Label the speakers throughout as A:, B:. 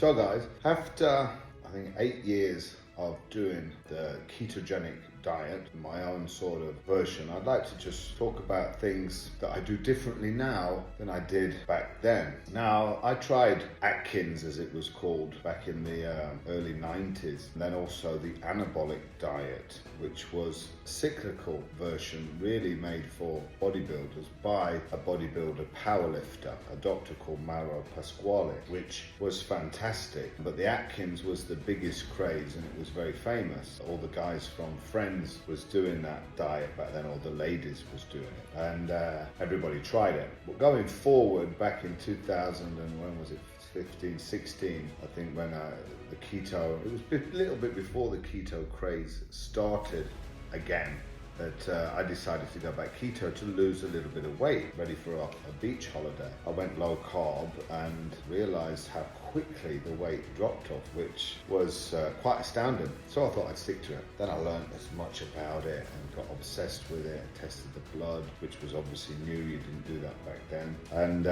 A: So guys, after I think 8 years of doing the ketogenic diet, my own sort of version, I'd like to just talk about things that I do differently now than I did back then. Now, I tried Atkins, as it was called, back in the early 90s, and then also the anabolic diet, which was a cyclical version really made for bodybuilders by a bodybuilder powerlifter, a doctor called Mauro Pasquale, which was fantastic. But the Atkins was the biggest craze, and it was very famous. All the guys from Friends was doing that diet back then, or the ladies was doing it, and everybody tried it. But going forward, back in 2000, and when was it, 15, 16, I think, when the keto, it was a little bit before the keto craze started again, that I decided to go back keto to lose a little bit of weight, ready for a beach holiday. I went low carb and realized how quickly the weight dropped off, which was quite astounding. So I thought I'd stick to it. Then I learned as much about it and got obsessed with it and tested the blood, which was obviously new. You didn't do that back then. And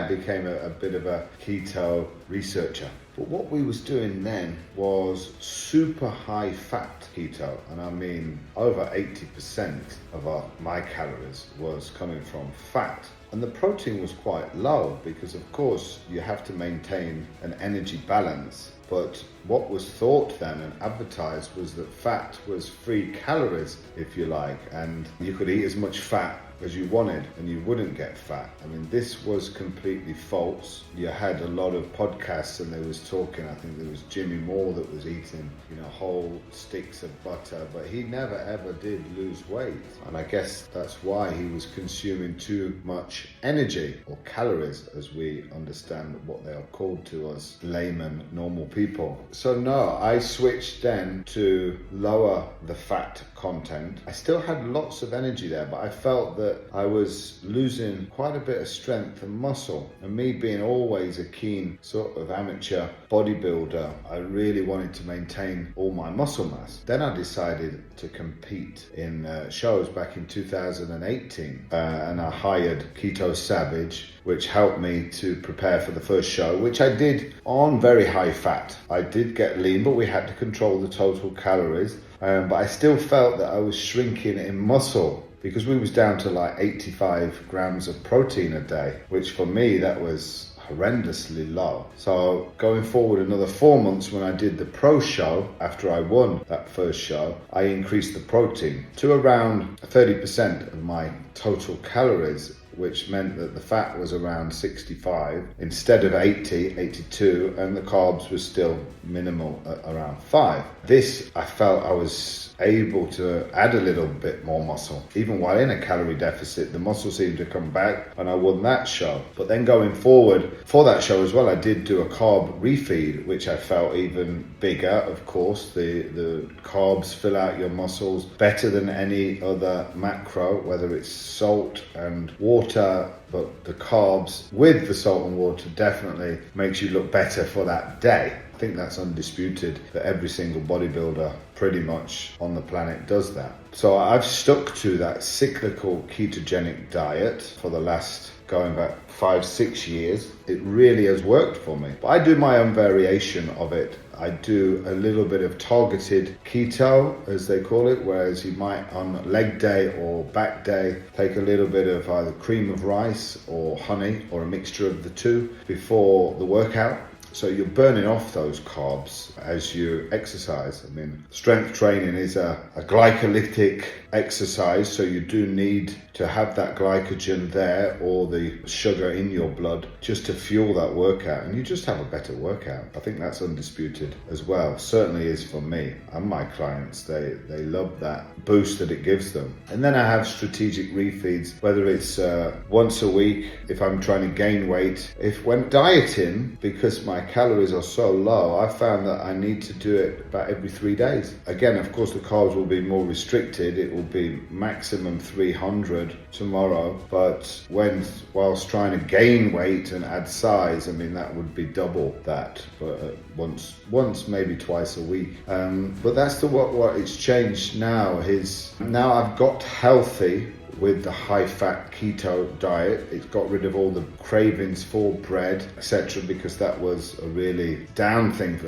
A: became a bit of a keto researcher. But what we was doing then was super high fat keto, and I mean over 80% of my calories was coming from fat. And the protein was quite low because, of course, you have to maintain an energy balance. But what was thought then and advertised was that fat was free calories, if you like, and you could eat as much fat as you wanted and you wouldn't get fat. I mean, this was completely false. You had a lot of podcasts and they was talking, I think there was Jimmy Moore that was eating, whole sticks of butter, but he never ever did lose weight. And I guess that's why he was consuming too much energy, or calories as we understand what they are called to us layman, normal people. So no, I switched then to lower the fat content. I still had lots of energy there, but I felt that I was losing quite a bit of strength and muscle. And me being always a keen sort of amateur bodybuilder, I really wanted to maintain all my muscle mass. Then I decided to compete in shows back in 2018, and I hired Keto Savage, which helped me to prepare for the first show, which I did on very high fat. I did get lean, but we had to control the total calories. But I still felt that I was shrinking in muscle, because we was down to like 85 grams of protein a day, which for me, that was horrendously low. So going forward another 4 months, when I did the pro show, after I won that first show, I increased the protein to around 30% of my total calories, which meant that the fat was around 65 instead of 80, 82, and the carbs were still minimal at around 5. This, I felt I was able to add a little bit more muscle. Even while in a calorie deficit, the muscle seemed to come back, and I won that show. But then going forward, for that show as well, I did do a carb refeed, which I felt even bigger. Of course, the carbs fill out your muscles better than any other macro, whether it's salt and water, but the carbs with the salt and water definitely makes you look better for that day. I think that's undisputed, that every single bodybuilder pretty much on the planet does that. So I've stuck to that cyclical ketogenic diet for the last, going back 5-6 years. It really has worked for me. But I do my own variation of it. I do a little bit of targeted keto, as they call it, whereas you might on leg day or back day take a little bit of either cream of rice or honey or a mixture of the two before the workout. So you're burning off those carbs as you exercise. I mean, strength training is a glycolytic exercise, so you do need to have that glycogen there, or the sugar in your blood, just to fuel that workout, and you just have a better workout. I think that's undisputed as well. Certainly is for me and my clients. They love that boost that it gives them. And then I have strategic refeeds, whether it's once a week if I'm trying to gain weight. If when dieting, because my calories are so low, I found that I need to do it about every 3 days. Again, of course, the carbs will be more restricted. It will be maximum 300 tomorrow, but whilst trying to gain weight and add size, I mean, that would be double that, but once maybe twice a week. But that's what it's changed now. Now I've got healthy with the high-fat keto diet. It's got rid of all the cravings for bread, etc., because that was a really down thing.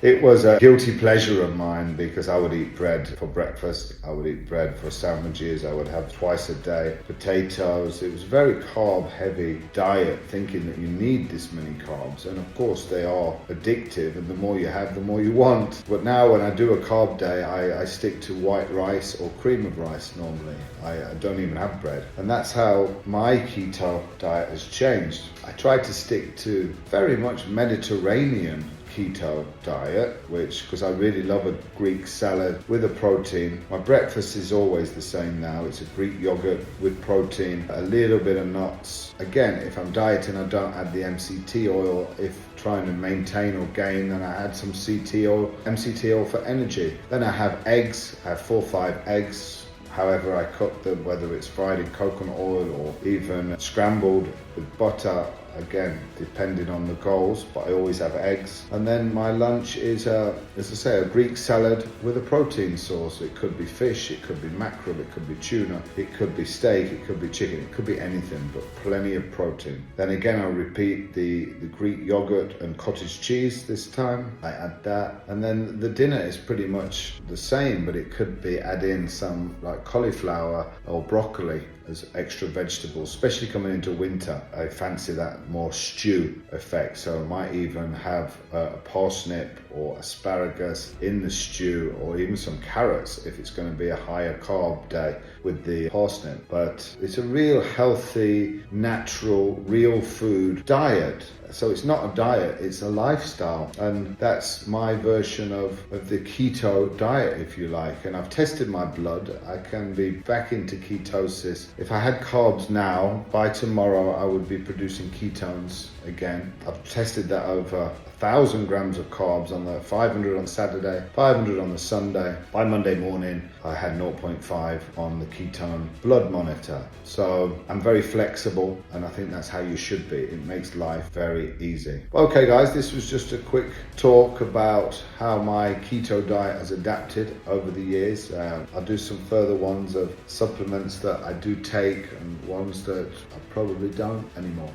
A: It was a guilty pleasure of mine because I would eat bread for breakfast, I would eat bread for sandwiches, I would have twice a day potatoes. It was a very carb-heavy diet, thinking that you need this many carbs, and of course they are addictive, and the more you have, the more you want. But now when I do a carb day, I stick to white rice or cream of rice normally. I don't even have bread, and that's how my keto diet has changed. I try to stick to very much Mediterranean keto diet, which, because I really love a Greek salad with a protein. My breakfast is always the same now. It's a Greek yogurt with protein, a little bit of nuts. Again, if I'm dieting, I don't add the MCT oil. If trying to maintain or gain, then I add some MCT oil for energy. Then I have eggs. I have 4 or 5 eggs. However I cook them, whether it's fried in coconut oil or even scrambled with butter, again, depending on the goals, but I always have eggs. And then my lunch is, as I say, a Greek salad with a protein source. It could be fish, it could be mackerel, it could be tuna, it could be steak, it could be chicken, it could be anything, but plenty of protein. Then again, I'll repeat the Greek yogurt and cottage cheese this time. I add that. And then the dinner is pretty much the same, but it could be add in some like cauliflower or broccoli as extra vegetables, especially coming into winter. I fancy that more stew effect, so I might even have a parsnip or asparagus in the stew, or even some carrots if it's going to be a higher carb day with the parsnip. But it's a real healthy, natural, real food diet. So it's not a diet, it's a lifestyle, and that's my version of the keto diet, if you like. And I've tested my blood. I can be back into ketosis. If I had carbs now, by tomorrow I would be producing ketones again. I've tested that over 1,000 grams of carbs on the 500 on Saturday, 500 on the Sunday. By Monday morning, I had 0.5 on the ketone blood monitor. So I'm very flexible, and I think that's how you should be. It makes life very easy. Okay guys, this was just a quick talk about how my keto diet has adapted over the years. I'll do some further ones of supplements that I do take and ones that I probably don't anymore.